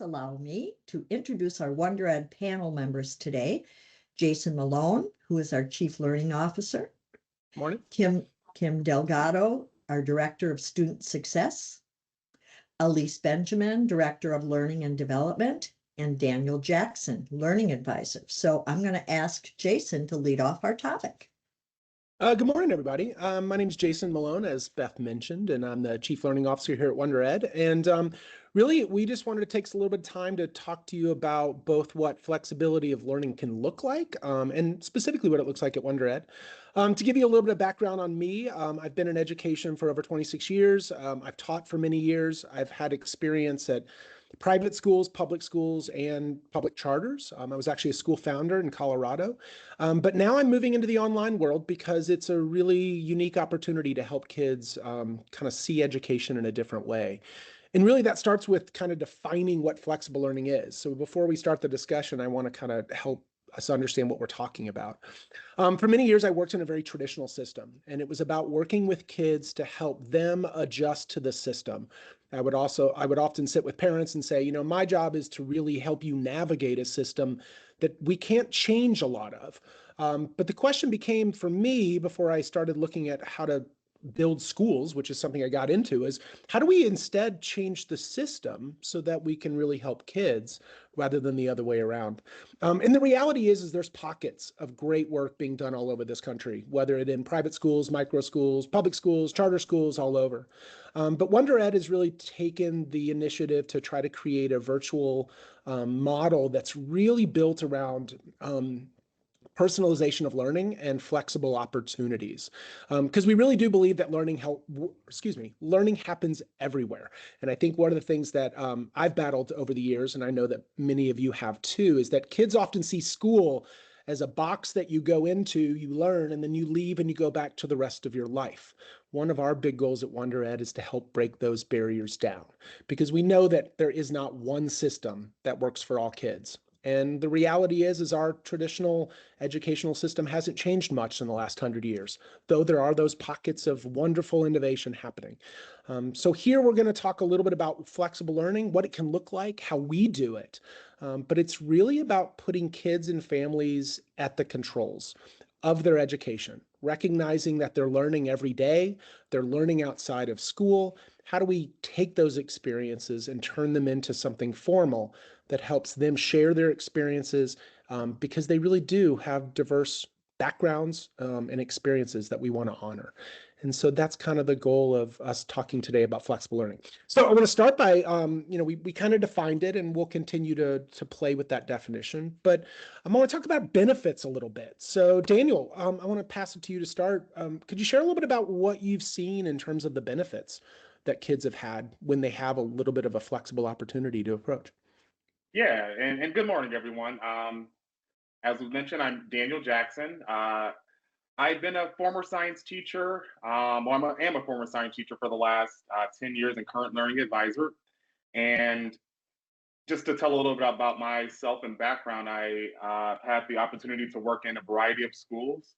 allow me to introduce our WonderED panel members today. Jason Malone, who is our Chief Learning Officer. Morning. Kim Delgado, our Director of Student Success. Elise Benjamin, Director of Learning and Development, and Daniel Jackson, Learning Advisor. So I'm going to ask Jason to lead off our topic. Good morning, everybody. My name is Jason Malone, as Beth mentioned, and I'm the Chief Learning Officer here at WonderED. And really, we just wanted to take a little bit of time to talk to you about both what flexibility of learning can look like, and specifically what it looks like at WonderED. To give you a little bit of background on me, I've been in education for over 26 years. I've taught for many years. I've had experience at private schools, and public charters. I was actually a school founder in Colorado. But now I'm moving into the online world because it's a really unique opportunity to help kids kind of see education in a different way. And really that starts with kind of defining what flexible learning is. So before we start the discussion, I want to kind of help us understand what we're talking about. For many years, I worked in a very traditional system, and it was about working with kids to help them adjust to the system. I would often sit with parents and say, you know, my job is to really help you navigate a system that we can't change a lot of. But the question became for me, before I started looking at how to build schools, which is something I got into, is how do we instead change the system so that we can really help kids rather than the other way around? And the reality is there's pockets of great work being done all over this country, whether it in private schools, micro schools, public schools, charter schools, all over. But WonderED has really taken the initiative to try to create a virtual model that's really built around personalization of learning and flexible opportunities. Because we really do believe that learning happens everywhere. And I think one of the things that I've battled over the years, and I know that many of you have too, is that kids often see school as a box that you go into, you learn, and then you leave and you go back to the rest of your life. One of our big goals at WonderED is to help break those barriers down, because we know that there is not one system that works for all kids. And the reality is our traditional educational system hasn't changed much in the last 100 years, though there are those pockets of wonderful innovation happening. So here we're going to talk a little bit about flexible learning, what it can look like, how we do it. But it's really about putting kids and families at the controls of their education, recognizing that they're learning every day, they're learning outside of school. How do we take those experiences and turn them into something formal that helps them share their experiences, because they really do have diverse backgrounds and experiences that we want to honor. And so that's kind of the goal of us talking today about flexible learning. So I want to start by, we kind of defined it, and we'll continue to play with that definition, but I want to talk about benefits a little bit. So Daniel, I want to pass it to you to start. Could you share a little bit about what you've seen in terms of the benefits that kids have had when they have a little bit of a flexible opportunity to approach? Yeah, and good morning, everyone. As was mentioned, I'm Daniel Jackson. I've been a former science teacher. I am a former science teacher for the last 10 years and current learning advisor. And just to tell a little bit about myself and background, I had the opportunity to work in a variety of schools,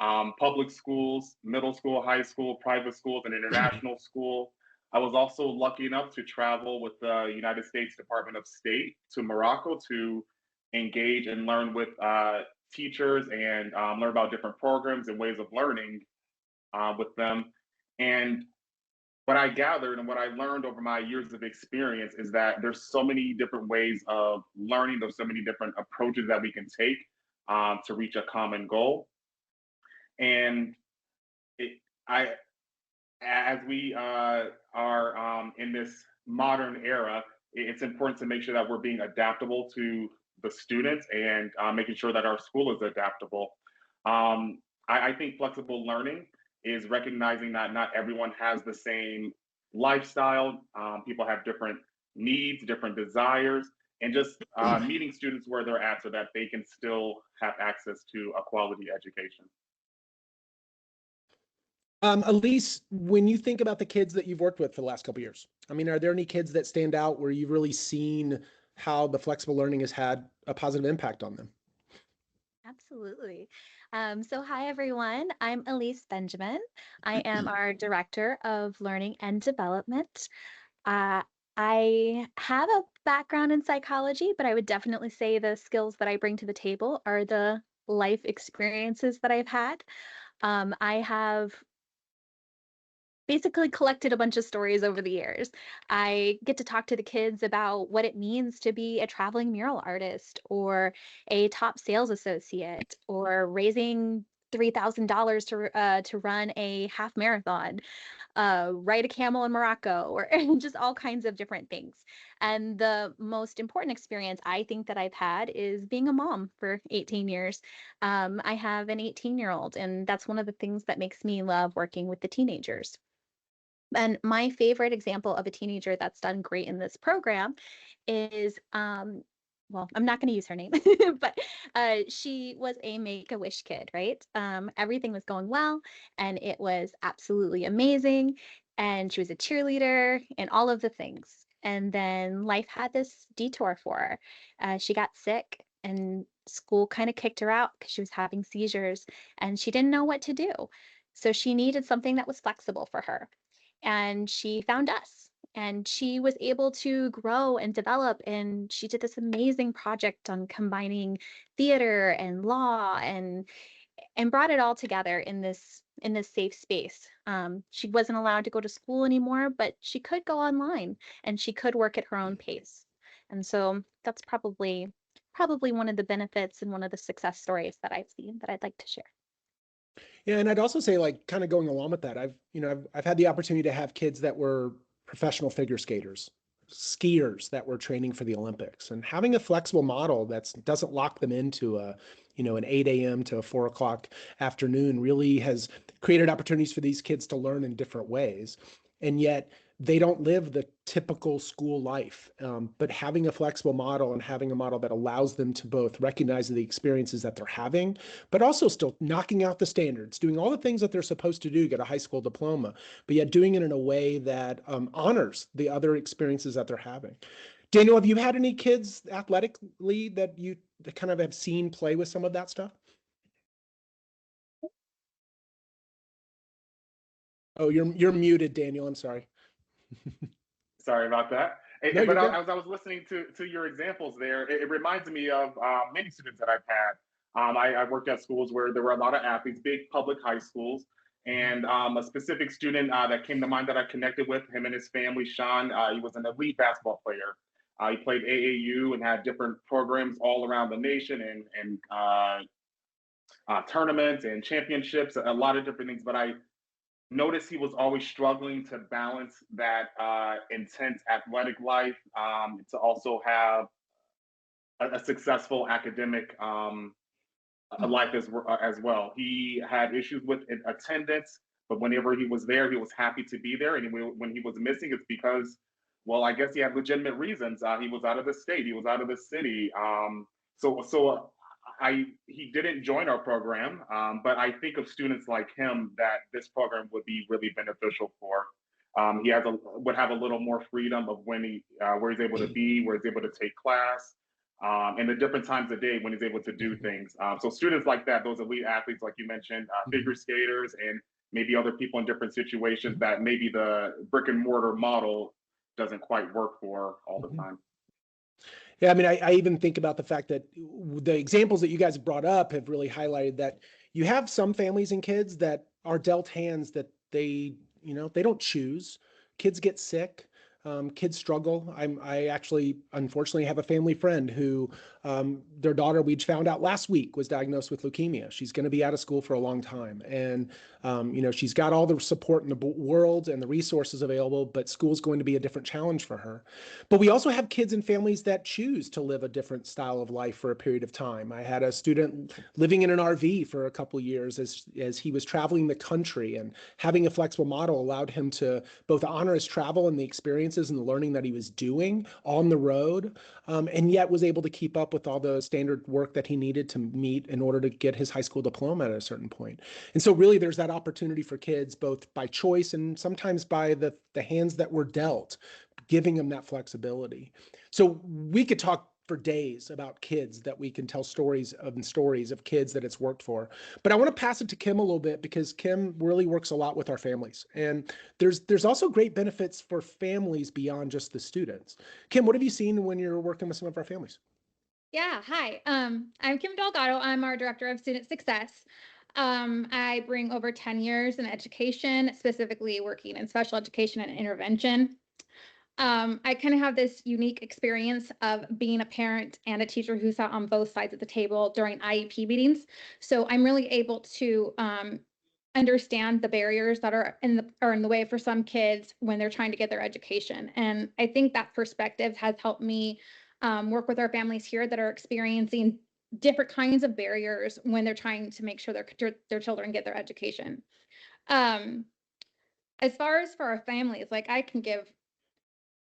public schools, middle school, high school, private schools, and international school. I was also lucky enough to travel with the United States Department of State to Morocco to engage and learn with teachers and learn about different programs and ways of learning with them. And what I gathered and what I learned over my years of experience is that there's so many different ways of learning. There's so many different approaches that we can take to reach a common goal. And as we are in this modern era, it's important to make sure that we're being adaptable to the students and making sure that our school is adaptable. I think flexible learning is recognizing that not everyone has the same lifestyle. People have different needs, different desires, and just meeting students where they're at so that they can still have access to a quality education. Elise, when you think about the kids that you've worked with for the last couple of years, I mean, are there any kids that stand out where you've really seen how the flexible learning has had a positive impact on them? Absolutely. So hi, everyone. I'm Elise Benjamin. I am our Director of Learning and Development. I have background in psychology, but I would definitely say the skills that I bring to the table are the life experiences that I've had. I have basically collected a bunch of stories over the years. I get to talk to the kids about what it means to be a traveling mural artist or a top sales associate or raising $3,000 to run a half marathon, ride a camel in Morocco, or just all kinds of different things. And the most important experience I think that I've had is being a mom for 18 years. I have an 18-year-old, and that's one of the things that makes me love working with the teenagers. And my favorite example of a teenager that's done great in this program is, well, I'm not going to use her name, but she was a Make-A-Wish kid, right? Everything was going well, and it was absolutely amazing. And she was a cheerleader and all of the things. And then life had this detour for her. She got sick, and school kind of kicked her out because she was having seizures, and she didn't know what to do. So she needed something that was flexible for her, and she found us, and she was able to grow and develop, and she did this amazing project on combining theater and law and brought it all together in this safe space. She wasn't allowed to go to school anymore, but she could go online and she could work at her own pace. And so that's probably one of the benefits and one of the success stories that I've seen that I'd like to share. Yeah, and I'd also say, like, kind of going along with that, I've had the opportunity to have kids that were professional figure skaters, skiers that were training for the Olympics, and having a flexible model that doesn't lock them into an 8 a.m. to a 4 o'clock afternoon really has created opportunities for these kids to learn in different ways. And yet they don't live the typical school life. But having a flexible model and having a model that allows them to both recognize the experiences that they're having, but also still knocking out the standards, doing all the things that they're supposed to do to get a high school diploma, but yet doing it in a way that honors the other experiences that they're having. Daniel, have you had any kids athletically that you kind of have seen play with some of that stuff? Oh, you're muted, Daniel. I'm sorry. Sorry about that. No, you're But good. as I was listening to your examples there, it reminds me of many students that I've had. I worked at schools where there were a lot of athletes, big public high schools, and a specific student that came to mind that I connected with, him and his family, Sean, he was an elite basketball player. He played AAU and had different programs all around the nation and tournaments and championships, a lot of different things. But I noticed he was always struggling to balance that intense athletic life to also have a successful academic a life as well. He had issues with attendance, but whenever he was there, he was happy to be there. And when he was missing, it's because, well, I guess he had legitimate reasons. He was out of the state, he was out of the city. He didn't join our program, but I think of students like him that this program would be really beneficial for. He would have a little more freedom of when where he's able to be, where he's able to take class, and the different times of day when he's able to do things. So students like that, those elite athletes, like you mentioned, figure skaters, and maybe other people in different situations that maybe the brick and mortar model doesn't quite work for all the time. Yeah, I mean, I even think about the fact that the examples that you guys brought up have really highlighted that you have some families and kids that are dealt hands that they don't choose. Kids get sick. Kids struggle. I actually, unfortunately, have a family friend who their daughter, we found out last week, was diagnosed with leukemia. She's going to be out of school for a long time. And, she's got all the support in the world and the resources available, but school's going to be a different challenge for her. But we also have kids and families that choose to live a different style of life for a period of time. I had a student living in an RV for a couple of years as he was traveling the country, and having a flexible model allowed him to both honor his travel and the experiences and the learning that he was doing on the road, and yet was able to keep up with all the standard work that he needed to meet in order to get his high school diploma at a certain point. And so really there's that opportunity for kids, both by choice and sometimes by the hands that were dealt, giving them that flexibility. So we could talk for days about kids that we can tell stories of kids that it's worked for. But I want to pass it to Kim a little bit because Kim really works a lot with our families. And there's also great benefits for families beyond just the students. Kim, what have you seen when you're working with some of our families? Yeah, hi. I'm Kim Delgado. I'm our Director of Student Success. I bring over 10 years in education, specifically working in special education and intervention. I kind of have this unique experience of being a parent and a teacher who sat on both sides of the table during IEP meetings. So I'm really able to understand the barriers that are in the way for some kids when they're trying to get their education. And I think that perspective has helped me work with our families here that are experiencing different kinds of barriers when they're trying to make sure their children get their education. Um, as far as for our families, like I can give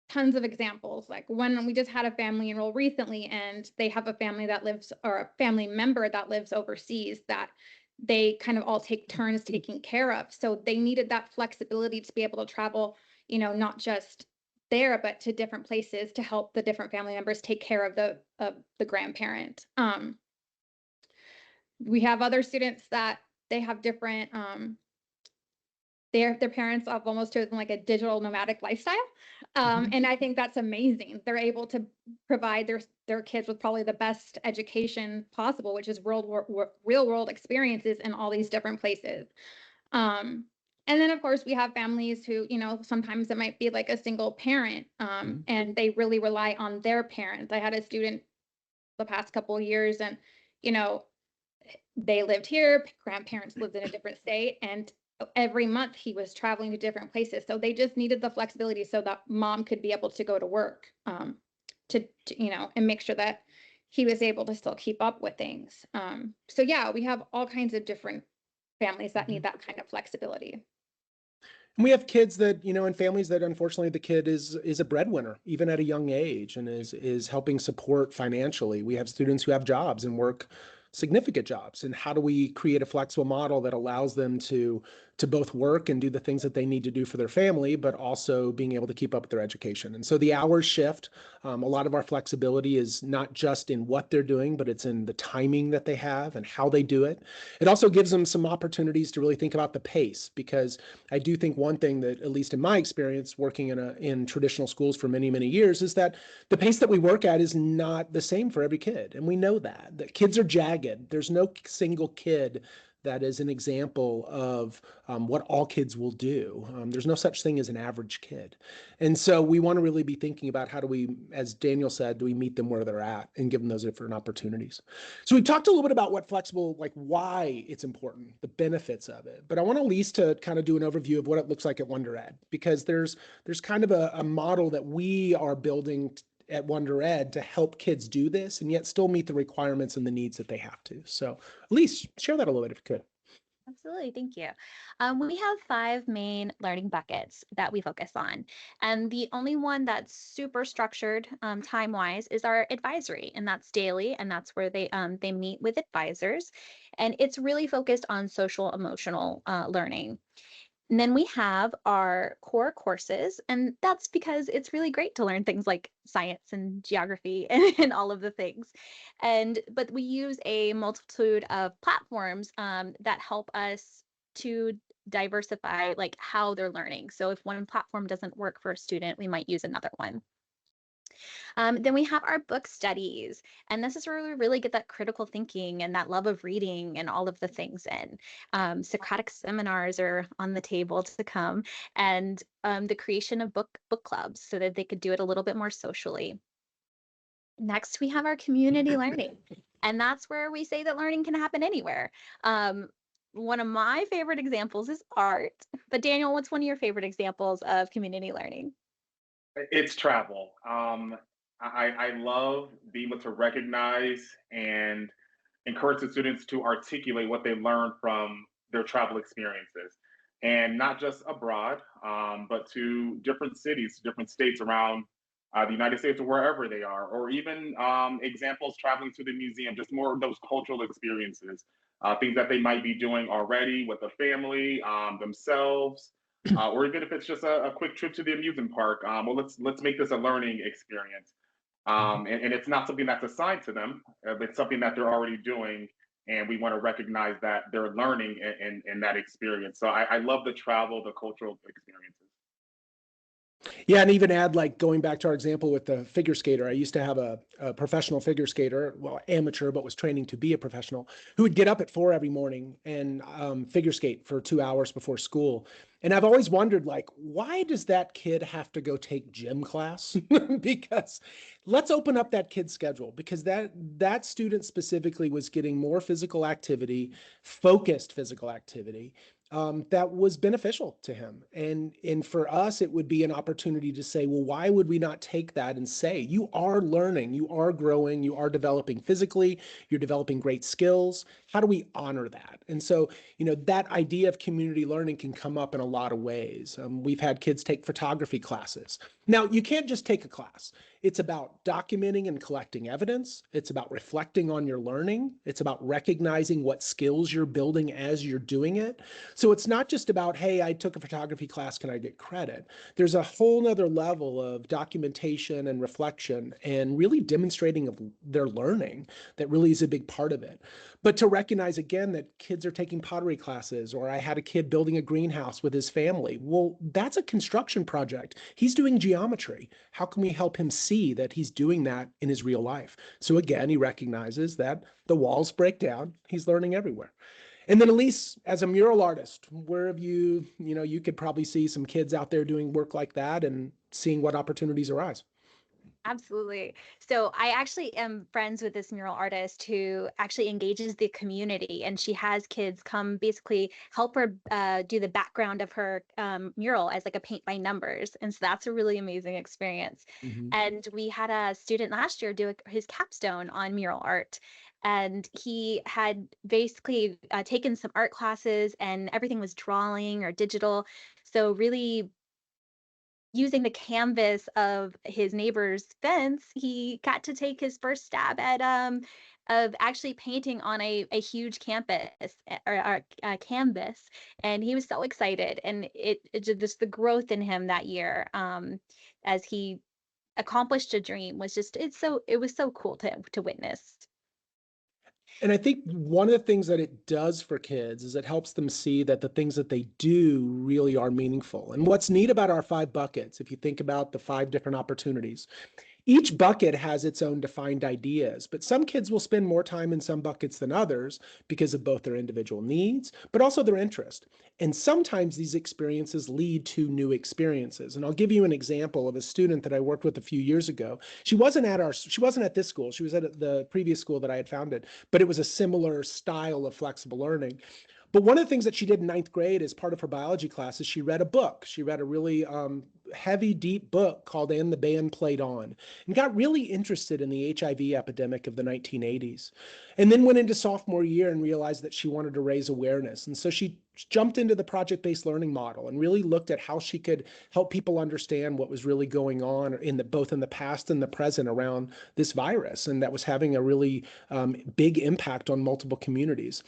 tons of examples. Like when we just had a family enroll recently and they have a family that lives or a family member that lives overseas that they kind of all take turns taking care of. So they needed that flexibility to be able to travel, not just there, but to different places to help the different family members take care of the grandparent. We have other students that they have different their parents have almost chosen like a digital nomadic lifestyle. And I think that's amazing. They're able to provide their kids with probably the best education possible, which is real world experiences in all these different places. And then of course we have families who, sometimes it might be like a single parent, and they really rely on their parents. I had a student the past couple of years and, they lived here, grandparents lived in a different state, and every month he was traveling to different places. So they just needed the flexibility so that mom could be able to go to work, and make sure that he was able to still keep up with things. So yeah, we have all kinds of different families that need that kind of flexibility. And we have kids that, in families that unfortunately the kid is a breadwinner, even at a young age, and is helping support financially. We have students who have jobs and work significant jobs. And how do we create a flexible model that allows them to both work and do the things that they need to do for their family, but also being able to keep up with their education? And so the hours shift. A lot of our flexibility is not just in what they're doing, but it's in the timing that they have and how they do it. It also gives them some opportunities to really think about the pace, because I do think one thing that, at least in my experience working in traditional schools for many, many years, is that the pace that we work at is not the same for every kid. And we know that kids are jagged. There's no single kid that is an example of what all kids will do. There's no such thing as an average kid. And so we want to really be thinking about how do we, as Daniel said, do we meet them where they're at and give them those different opportunities? So we talked a little bit about what flexible, like why it's important, the benefits of it. But I want Elise to kind of do an overview of what it looks like at WonderED, because there's kind of a model that we are building at WonderED to help kids do this and yet still meet the requirements and the needs that they have to. So Elise, share that a little bit if you could. Absolutely. Thank you. We have 5 main learning buckets that we focus on. And the only one that's super structured time-wise is our advisory, and that's daily, and that's where they meet with advisors. And it's really focused on social emotional learning. And then we have our core courses, and that's because it's really great to learn things like science and geography and all of the things. But we use a multitude of platforms that help us to diversify like how they're learning. So if one platform doesn't work for a student, we might use another one. Then we have our book studies, and this is where we really get that critical thinking and that love of reading and all of the things in. Socratic seminars are on the table to come, and the creation of book clubs so that they could do it a little bit more socially. Next, we have our community learning, and that's where we say that learning can happen anywhere. One of my favorite examples is art, but Daniel, what's one of your favorite examples of community learning? It's travel. I love being able to recognize and encourage the students to articulate what they learned from their travel experiences, and not just abroad, but to different cities, different states around the United States or wherever they are, or even examples traveling to the museum, just more of those cultural experiences, things that they might be doing already with a family, themselves, or even if it's just a quick trip to the amusement park. Well, let's make this a learning experience. And it's not something that's assigned to them, it's something that they're already doing. And we want to recognize that they're learning in that experience. So I love the travel, the cultural experiences. Yeah, and even add, like, going back to our example with the figure skater, I used to have a professional figure skater, well, amateur, but was training to be a professional, who would get up at 4 every morning and figure skate for 2 hours before school. And I've always wondered, like, why does that kid have to go take gym class? Because let's open up that kid's schedule, because that student specifically was getting more physical activity, focused physical activity, that was beneficial to him. And for us, it would be an opportunity to say, well, why would we not take that and say, you are learning, you are growing, you are developing physically, you're developing great skills. How do we honor that? And so, that idea of community learning can come up in a lot of ways. We've had kids take photography classes. Now, you can't just take a class. It's about documenting and collecting evidence. It's about reflecting on your learning. It's about recognizing what skills you're building as you're doing it. So it's not just about, hey, I took a photography class, can I get credit? There's a whole nother level of documentation and reflection and really demonstrating of their learning that really is a big part of it. But to recognize, again, that kids are taking pottery classes, or I had a kid building a greenhouse with his family. Well, that's a construction project. He's doing geometry. How can we help him see that he's doing that in his real life? So again, he recognizes that the walls break down. He's learning everywhere. And then Elise, as a mural artist, where have you could probably see some kids out there doing work like that and seeing what opportunities arise. Absolutely. So I actually am friends with this mural artist who actually engages the community, and she has kids come basically help her do the background of her mural as like a paint by numbers. And so that's a really amazing experience. Mm-hmm. And we had a student last year do his capstone on mural art. And he had basically taken some art classes, and everything was drawing or digital. So really using the canvas of his neighbor's fence, he got to take his first stab at of actually painting on a huge campus or canvas, and he was so excited. And just the growth in him that year, as he accomplished a dream, was just it was so cool to witness. And I think one of the things that it does for kids is it helps them see that the things that they do really are meaningful. And what's neat about our 5 buckets, if you think about the 5 different opportunities, each bucket has its own defined ideas, but some kids will spend more time in some buckets than others because of both their individual needs, but also their interest. And sometimes these experiences lead to new experiences. And I'll give you an example of a student that I worked with a few years ago. She wasn't at this school. She was at the previous school that I had founded, but it was a similar style of flexible learning. But one of the things that she did in 9th grade as part of her biology class is she read a book. She read a really heavy, deep book called And the Band Played On, and got really interested in the HIV epidemic of the 1980s. And then went into sophomore year and realized that she wanted to raise awareness. And so she jumped into the project-based learning model and really looked at how she could help people understand what was really going on both in the past and the present around this virus, and that was having a really big impact on multiple communities.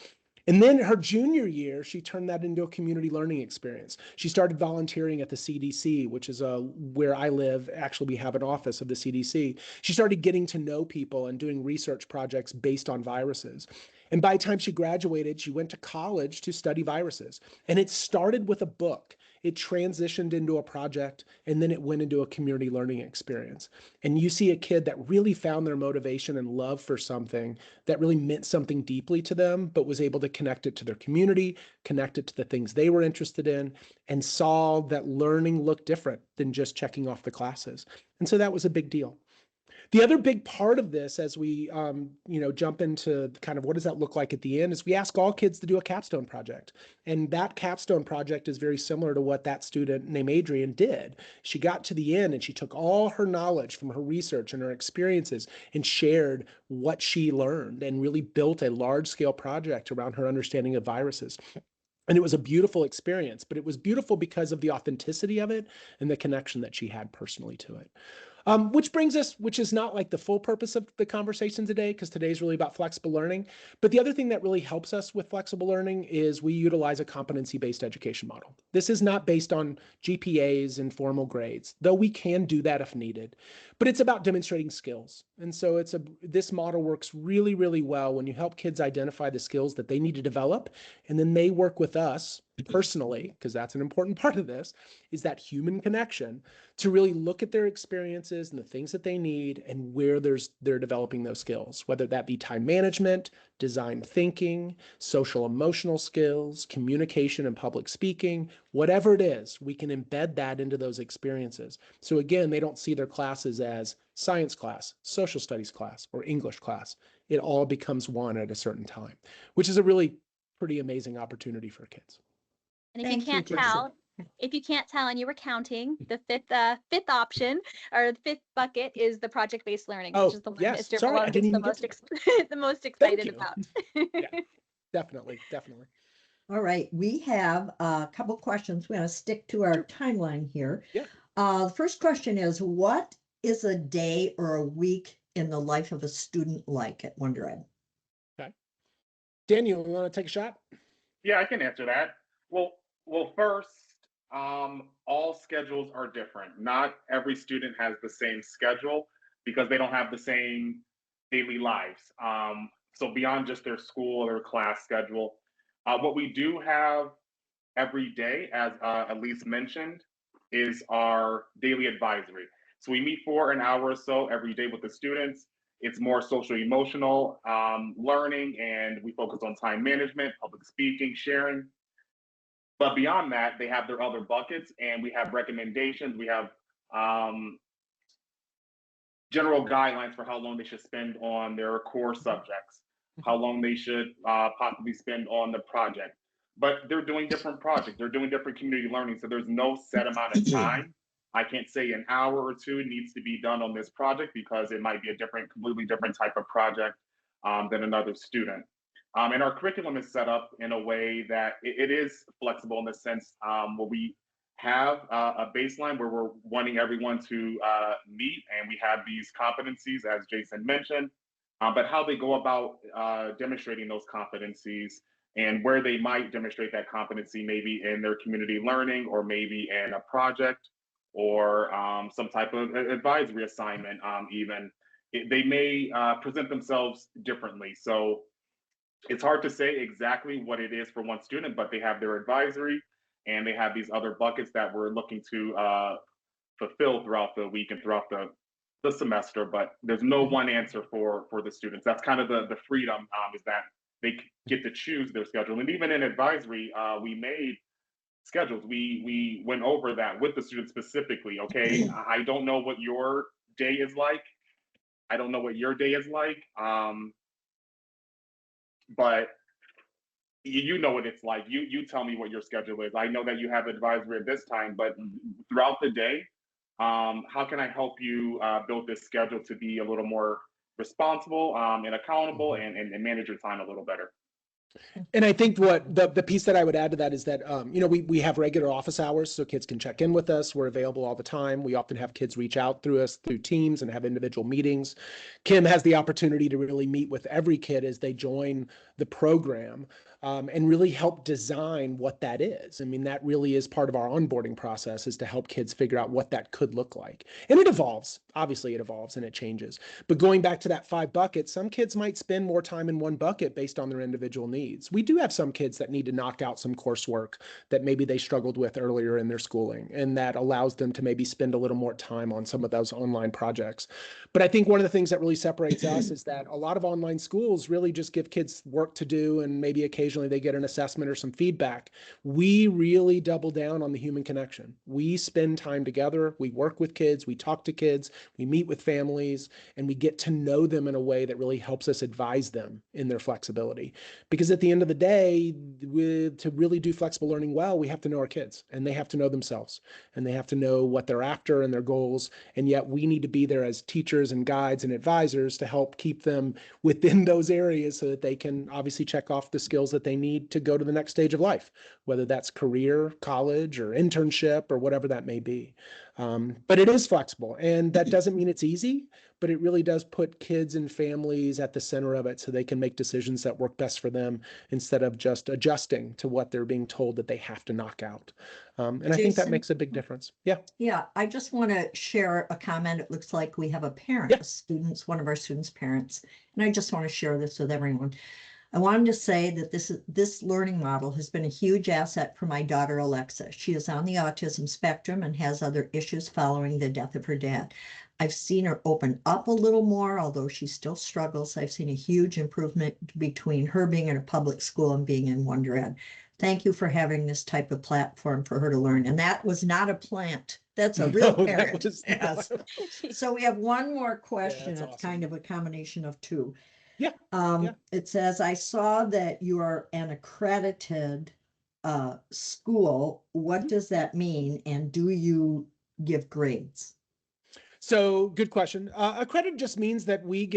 And then her junior year, she turned that into a community learning experience. She started volunteering at the CDC, which is where I live. Actually, we have an office of the CDC. She started getting to know people and doing research projects based on viruses. And by the time she graduated, she went to college to study viruses. And it started with a book. It transitioned into a project, and then it went into a community learning experience. And you see a kid that really found their motivation and love for something that really meant something deeply to them, but was able to connect it to their community, connect it to the things they were interested in, and saw that learning looked different than just checking off the classes. And so that was a big deal. The other big part of this, as we jump into kind of what does that look like at the end, is we ask all kids to do a capstone project. And that capstone project is very similar to what that student named Adrian did. She got to the end and she took all her knowledge from her research and her experiences and shared what she learned and really built a large-scale project around her understanding of viruses. And it was a beautiful experience, but it was beautiful because of the authenticity of it and the connection that she had personally to it. Which brings us, which is not like the full purpose of the conversation today, because today's really about flexible learning. But the other thing that really helps us with flexible learning is we utilize a competency-based education model. This is not based on GPAs and formal grades, though we can do that if needed. But it's about demonstrating skills. And so this model works really, really well when you help kids identify the skills that they need to develop, and then they work with us personally, because that's an important part of this, is that human connection to really look at their experiences and the things that they need and where they're developing those skills, whether that be time management, design thinking, social emotional skills, communication and public speaking, whatever it is, we can embed that into those experiences. So again, they don't see their classes as science class, social studies class, or English class. It all becomes one at a certain time, which is a really pretty amazing opportunity for kids. And if Thank you you, can't Jason. tell, if you can't tell and you were counting, the fifth option or the fifth bucket is the project-based learning, Oh, which is the one yes. Mr. Sorry, I Malone didn't is the even get most to the most Thank excited you. about. Yeah, definitely. All right, we have a couple questions. We're going to stick to our Sure. timeline here. Yeah. The first question is, what is a day or a week in the life of a student like at WonderED? Okay. Daniel, you want to take a shot? Yeah, I can answer that. Well, first, all schedules are different. Not every student has the same schedule because they don't have the same daily lives. So beyond just their school or their class schedule, what we do have every day, as Elise mentioned, is our daily advisory. So we meet for an hour or so every day with the students. It's more social emotional learning, and we focus on time management, public speaking, sharing. But beyond that, they have their other buckets, and we have recommendations. We have general guidelines for how long they should spend on their core subjects, how long they should possibly spend on the project. But they're doing different projects, they're doing different community learning. So there's no set amount of time. I can't say an hour or two needs to be done on this project because it might be a completely different type of project than another student. And our curriculum is set up in a way that it is flexible in the sense where we have a baseline where we're wanting everyone to meet, and we have these competencies, as Jason mentioned, but how they go about demonstrating those competencies and where they might demonstrate that competency, maybe in their community learning or maybe in a project or some type of advisory assignment even. They may present themselves differently. So it's hard to say exactly what it is for one student, but they have their advisory and they have these other buckets that we're looking to fulfill throughout the week and throughout the semester. But there's no one answer for the students. That's kind of the freedom, is that they get to choose their schedule. And even in advisory, we made schedules. We went over that with the students specifically. Okay, I don't know what your day is like. I don't know what your day is like. But you know what it's like. You tell me what your schedule is. I know that you have advisory at this time, but throughout the day, how can I help you build this schedule to be a little more responsible and accountable and manage your time a little better? And I think what the piece that I would add to that is that, we have regular office hours so kids can check in with us. We're available all the time. We often have kids reach out through us through teams and have individual meetings. Kim has the opportunity to really meet with every kid as they join the program and really help design what that is. I mean, that really is part of our onboarding process, is to help kids figure out what that could look like. And it evolves. Obviously, it evolves and it changes. But going back to that 5 buckets, some kids might spend more time in one bucket based on their individual needs. We do have some kids that need to knock out some coursework that maybe they struggled with earlier in their schooling, and that allows them to maybe spend a little more time on some of those online projects. But I think one of the things that really separates us is that a lot of online schools really just give kids work to do, and maybe occasionally they get an assessment or some feedback. We really double down on the human connection. We spend time together, we work with kids, we talk to kids, we meet with families, and we get to know them in a way that really helps us advise them in their flexibility. Because at the end of the day, to really do flexible learning well, we have to know our kids, and they have to know themselves, and they have to know what they're after and their goals. And yet we need to be there as teachers and guides and advisors to help keep them within those areas so that they can obviously check off the skills that that they need to go to the next stage of life, whether that's career, college, or internship, or whatever that may be. But it is flexible, and that doesn't mean it's easy, but it really does put kids and families at the center of it so they can make decisions that work best for them instead of just adjusting to what they're being told that they have to knock out. And I think that Jason? makes a big difference. Yeah. Yeah, I just want to share a comment. It looks like we have a parent, Yeah. a student's, one of our students' parents, and I just want to share this with everyone. I wanted to say that this learning model has been a huge asset for my daughter, Alexa. She is on the autism spectrum and has other issues following the death of her dad. I've seen her open up a little more, although she still struggles. I've seen a huge improvement between her being in a public school and being in WonderED. Thank you for having this type of platform for her to learn. And that was not a plant. That's a real No, that parent. was Yes. not. So we have one more question. that's It's awesome. kind of a combination of two. Yeah. Yeah. It says, I saw that you are an accredited school. What does that mean? And do you give grades? So good question. Accredited just means that we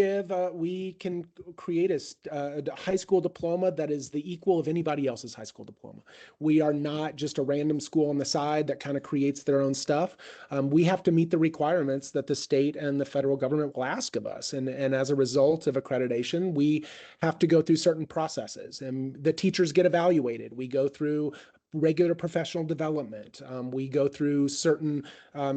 can create a high school diploma that is the equal of anybody else's high school diploma. We are not just a random school on the side that kind of creates their own stuff. We have to meet the requirements that the state and the federal government will ask of us. And as a result of accreditation, we have to go through certain processes, and the teachers get evaluated. We go through regular professional development. We go through certain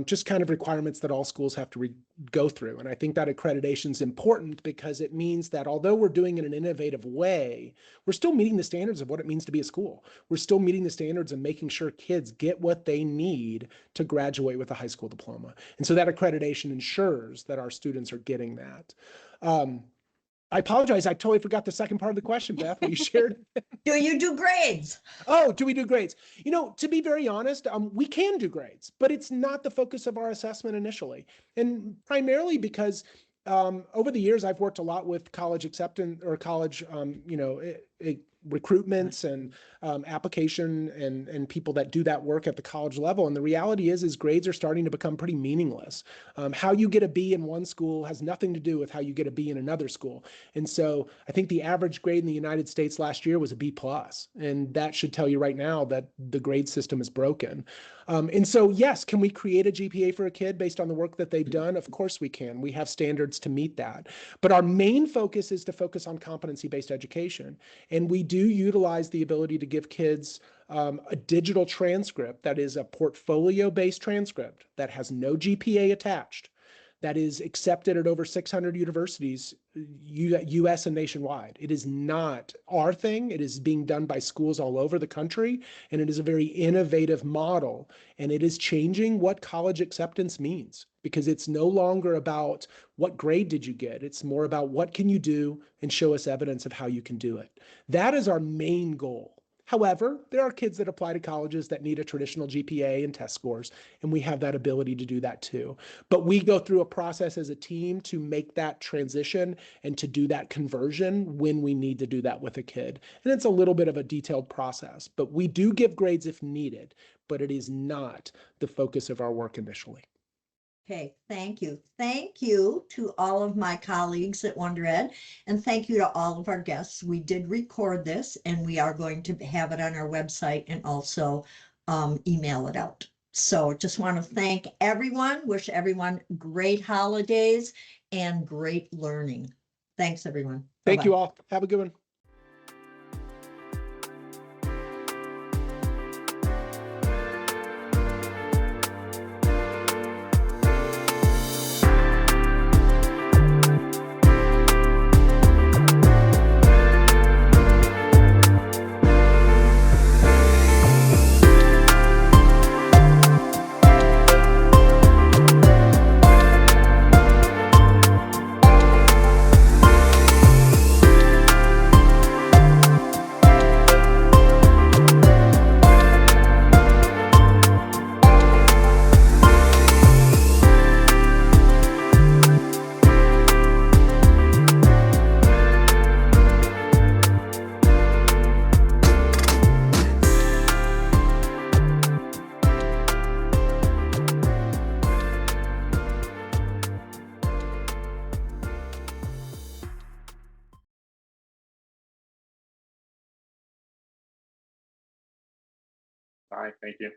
just kind of requirements that all schools have to go through. And I think that accreditation is important because it means that although we're doing it in an innovative way, we're still meeting the standards of what it means to be a school. We're still meeting the standards and making sure kids get what they need to graduate with a high school diploma. And so that accreditation ensures that our students are getting that. I apologize. I totally forgot the second part of the question, Beth. What you shared. Do you do grades? Oh, do we do grades? To be very honest, we can do grades, but it's not the focus of our assessment initially. And primarily because over the years, I've worked a lot with college acceptance or college, recruitments and application and people that do that work at the college level. And the reality is grades are starting to become pretty meaningless. How you get a B in one school has nothing to do with how you get a B in another school. And so I think the average grade in the United States last year was a B+. And that should tell you right now that the grade system is broken. And so, yes, can we create a GPA for a kid based on the work that they've done? Of course we can. We have standards to meet that. But our main focus is to focus on competency-based education. And we do utilize the ability to give kids a digital transcript that is a portfolio-based transcript that has no GPA attached, that is accepted at over 600 universities, US and nationwide. It is not our thing. It is being done by schools all over the country, and it is a very innovative model, and it is changing what college acceptance means, because it's no longer about what grade did you get. It's more about what can you do and show us evidence of how you can do it. That is our main goal. However, there are kids that apply to colleges that need a traditional GPA and test scores, and we have that ability to do that too. But we go through a process as a team to make that transition and to do that conversion when we need to do that with a kid. And it's a little bit of a detailed process, but we do give grades if needed, but it is not the focus of our work initially. Okay, thank you. Thank you to all of my colleagues at WonderED, and thank you to all of our guests. We did record this, and we are going to have it on our website and also email it out. So just want to thank everyone, wish everyone great holidays and great learning. Thanks, everyone. Thank Bye-bye. you all. Have a good one. Bye. Thank you.